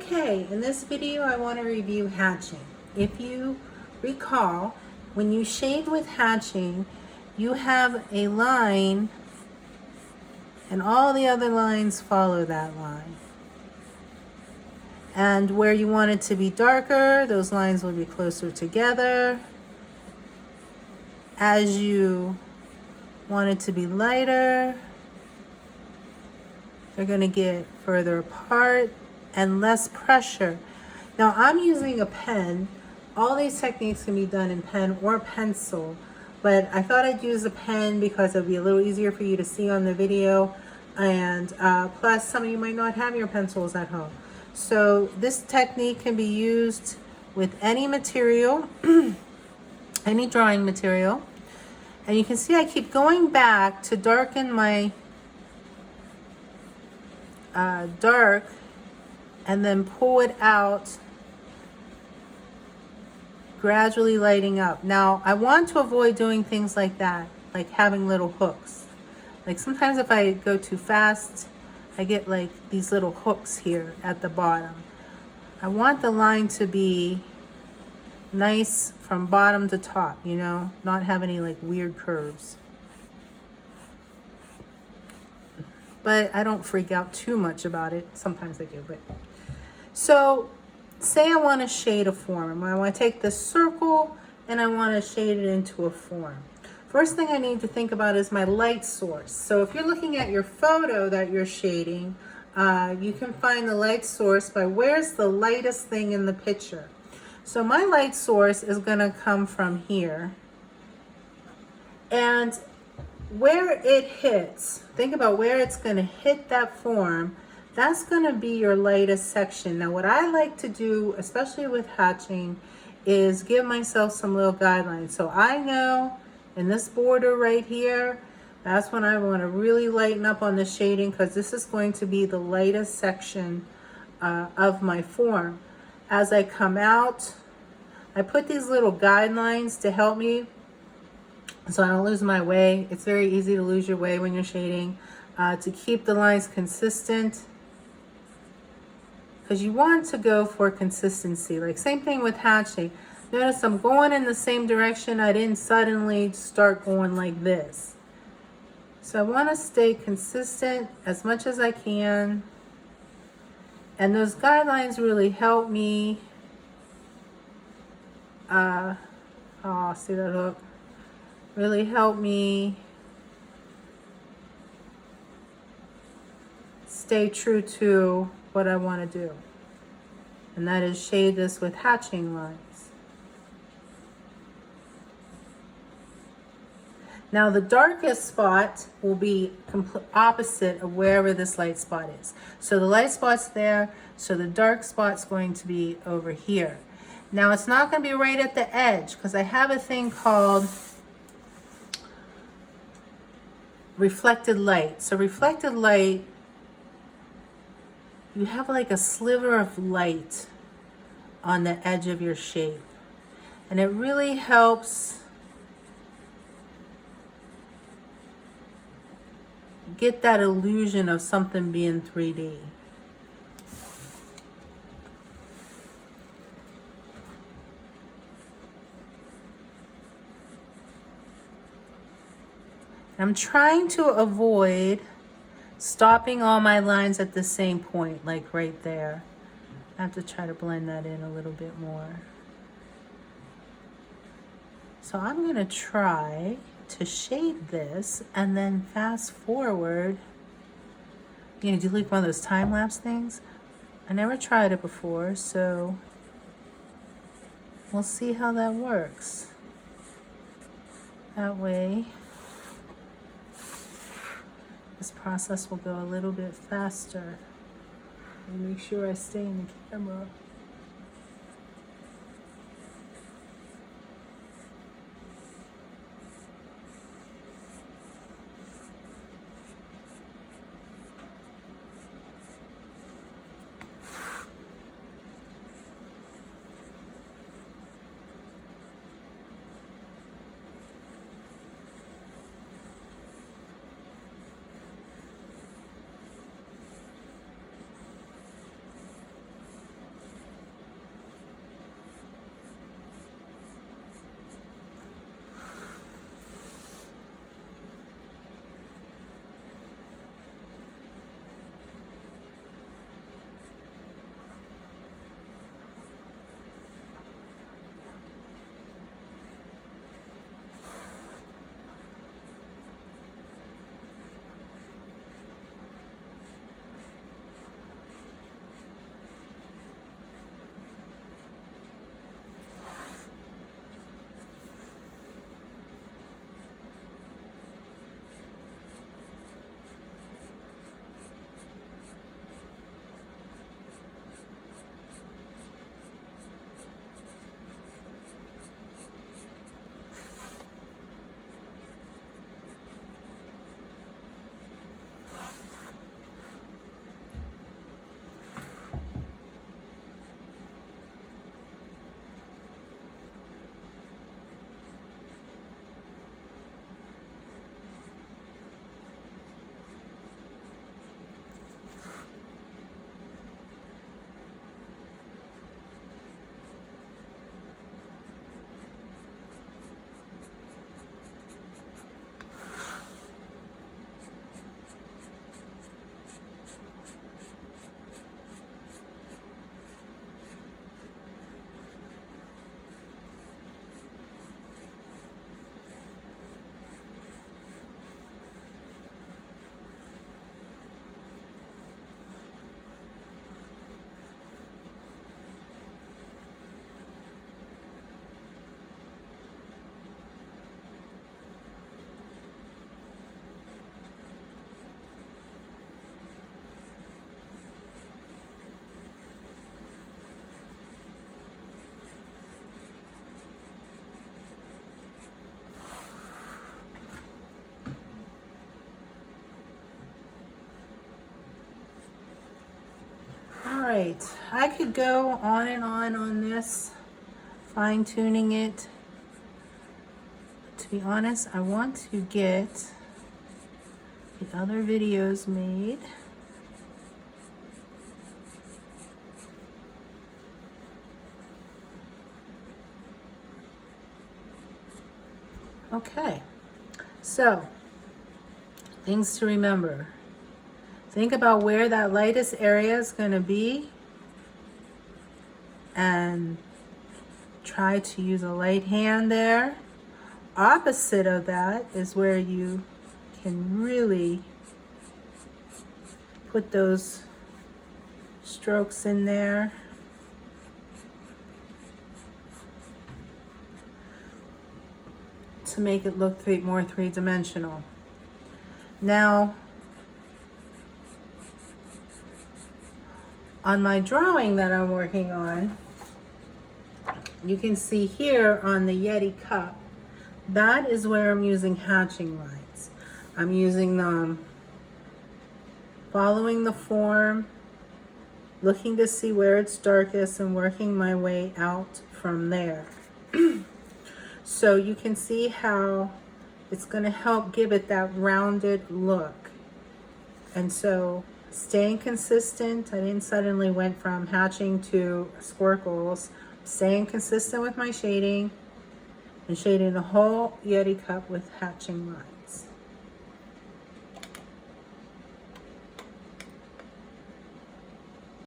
Okay, in this video I want to review hatching. If you recall, when you shade with hatching, you have a line and all the other lines follow that line. And where you want it to be darker, those lines will be closer together. As you want it to be lighter, they're going to get further apart and less pressure. Now I'm using a pen. All these techniques can be done in pen or pencil, but I thought I'd use a pen because it'll be a little easier for you to see on the video, and plus some of you might not have your pencils at home. So this technique can be used with any material, any drawing material. And you can see I keep going back to darken my dark and then pull it out, gradually lighting up. Now I want to avoid doing things like that, like having little hooks. Like sometimes if I go too fast, I get like these little hooks here at the bottom. I want the line to be nice from bottom to top, you know, not have any like weird curves. But I don't freak out too much about it. Sometimes I do, but. So say I want to shade a form. I want to take this circle and I want to shade it into a form. First thing I need to think about is my light source. So if you're looking at your photo that you're shading, you can find the light source by where's the lightest thing in the picture. So my light source is going to come from here. And where it hits, think about where it's going to hit that form. That's going to be your lightest section. Now what I like to do, especially with hatching, is give myself some little guidelines. So I know in this border right here, that's when I want to really lighten up on the shading, because this is going to be the lightest section of my form. As I come out, I put these little guidelines to help me so I don't lose my way. It's very easy to lose your way when you're shading. To keep the lines consistent, because you want to go for consistency. Like same thing with hatching. Notice I'm going in the same direction. I didn't suddenly start going like this. So I want to stay consistent as much as I can. And those guidelines really help me. Oh, see that hook? Really help me stay true to what I want to do. And that is shade this with hatching lines. Now the darkest spot will be opposite of wherever this light spot is. So the light spot's there, so the dark spot's going to be over here. Now it's not going to be right at the edge, because I have a thing called reflected light. So reflected light, you have like a sliver of light on the edge of your shape. And it really helps get that illusion of something being 3D. I'm trying to avoid stopping all my lines at the same point, like right there. I have to try to blend that in a little bit more. So I'm going to try to shade this and then fast forward. You know, do like one of those time-lapse things? I never tried it before, so we'll see how that works. That way, this process will go a little bit faster. And make sure I stay in the camera. right, I could go on and on this, fine tuning it. To be honest, I want to get the other videos made. Okay, so things to remember. Think about where that lightest area is going to be and try to use a light hand there. Opposite of that is where you can really put those strokes in there. To make it look more three-dimensional. Now, on my drawing that I'm working on, you can see here on the Yeti cup, that is where I'm using hatching lines. I'm using them, following the form, looking to see where it's darkest and working my way out from there. So you can see how it's going to help give it that rounded look. And so staying consistent, I didn't suddenly went from hatching to squircles. Staying consistent with my shading and shading the whole Yeti cup with hatching lines.